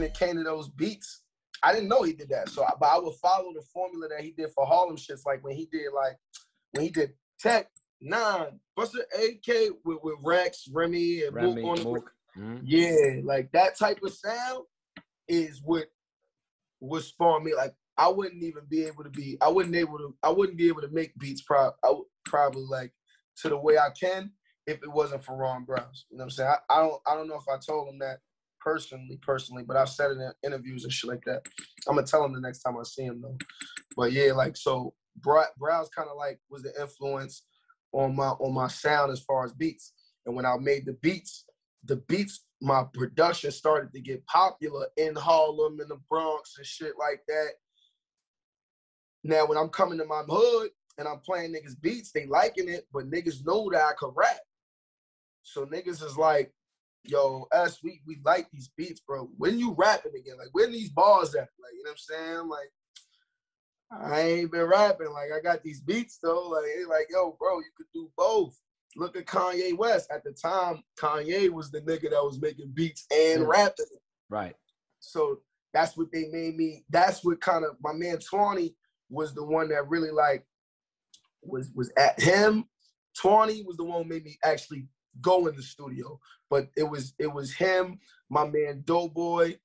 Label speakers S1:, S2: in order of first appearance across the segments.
S1: it came to those beats, I didn't know he did that. So, but I would follow the formula that he did for Harlem shits. Like when he did Tech 9, Buster AK with Rex, Remy, and Mook on the
S2: Mm-hmm.
S1: Yeah, like that type of sound is what spawned me. Like I wouldn't be able to make beats probably like to the way I can if it wasn't for Ron Browz. You know what I'm saying? I don't know if I told him that personally, but I've said it in interviews and shit like that. I'm gonna tell him the next time I see him though. But yeah, like so Browz kind of like was the influence on my sound as far as beats. And when I made the beats, my production started to get popular in Harlem and the Bronx and shit like that. Now when I'm coming to my hood and I'm playing niggas beats, they liking it, but niggas know that I could rap. So niggas is like, yo, us, we like these beats, bro. When you rapping again? Like, when these bars at? Like, you know what I'm saying? Like, I ain't been rapping. Like, I got these beats, though. Like, yo, bro, you could do both. Look at Kanye West. At the time, Kanye was the nigga that was making beats and rapping.
S2: Right.
S1: So that's what they made me. That's what kind of, my man Tawny was the one that really, like, was at him. Tawny was the one who made me actually go in the studio, but it was him, my man Doughboy,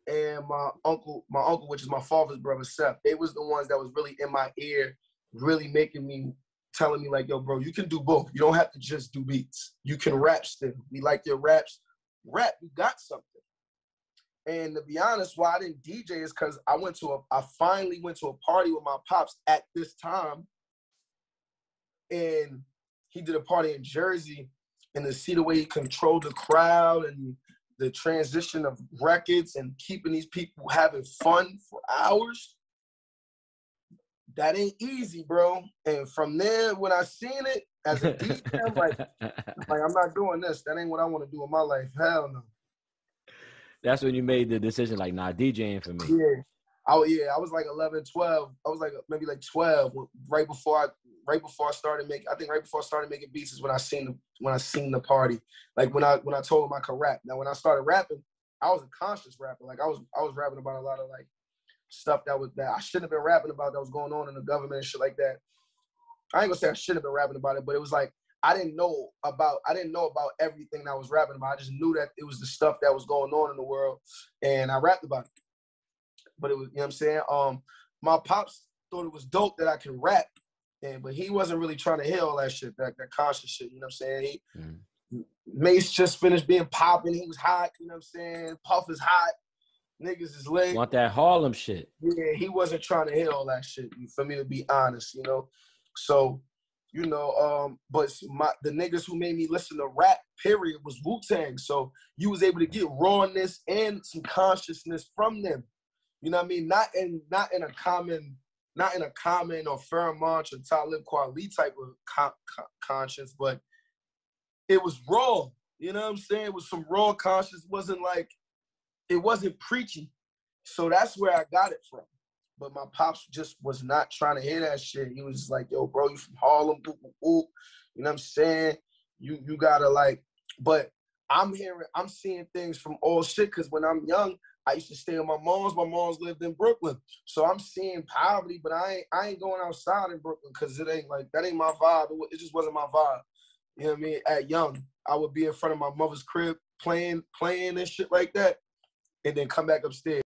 S1: and my uncle, which is my father's brother, Seth. They was the ones that was really in my ear, really telling me like, yo, bro, you can do both. You don't have to just do beats. You can rap still. We like your raps. Rap, you got something. And to be honest, why I didn't DJ is because I finally went to a party with my pops at this time, and he did a party in Jersey. And to see the way he controlled the crowd and the transition of records and keeping these people having fun for hours, that ain't easy, bro. And from there, when I seen it as a DJ, I'm like, I'm not doing this. That ain't what I want to do in my life. Hell no.
S2: That's when you made the decision, like, nah, DJing for me.
S1: Yeah. I was like 11, 12. I was like maybe like 12 right before I started making beats is when I seen the party. Like when I told him I could rap. Now when I started rapping, I was a conscious rapper. Like I was rapping about a lot of like stuff that I shouldn't have been rapping about that was going on in the government and shit like that. I ain't gonna say I shouldn't have been rapping about it, but it was like I didn't know about everything that I was rapping about. I just knew that it was the stuff that was going on in the world, and I rapped about it. But it was, you know what I'm saying? My pops thought it was dope that I could rap, but he wasn't really trying to hear all that shit, that conscious shit, you know what I'm saying? Mace just finished being popping, he was hot, you know what I'm saying? Puff is hot, niggas is lit.
S2: Want that Harlem shit.
S1: Yeah, he wasn't trying to hear all that shit, for me to be honest, you know? So, you know, but the niggas who made me listen to rap, period, was Wu-Tang. So you was able to get rawness and some consciousness from them. You know what I mean? Not in a common or Fairmont or Talib Kweli type of conscience, but it was raw. You know what I'm saying? It was some raw conscience. It wasn't preachy. So that's where I got it from. But my pops just was not trying to hear that shit. He was just like, yo, bro, you from Harlem, boop, boop, boop. You know what I'm saying? You gotta like, but I'm seeing things from all shit, because when I'm young, I used to stay with my mom's. My mom's lived in Brooklyn. So I'm seeing poverty, but I ain't going outside in Brooklyn because it ain't like, that ain't my vibe. It just wasn't my vibe. You know what I mean? At young, I would be in front of my mother's crib playing and shit like that, and then come back upstairs.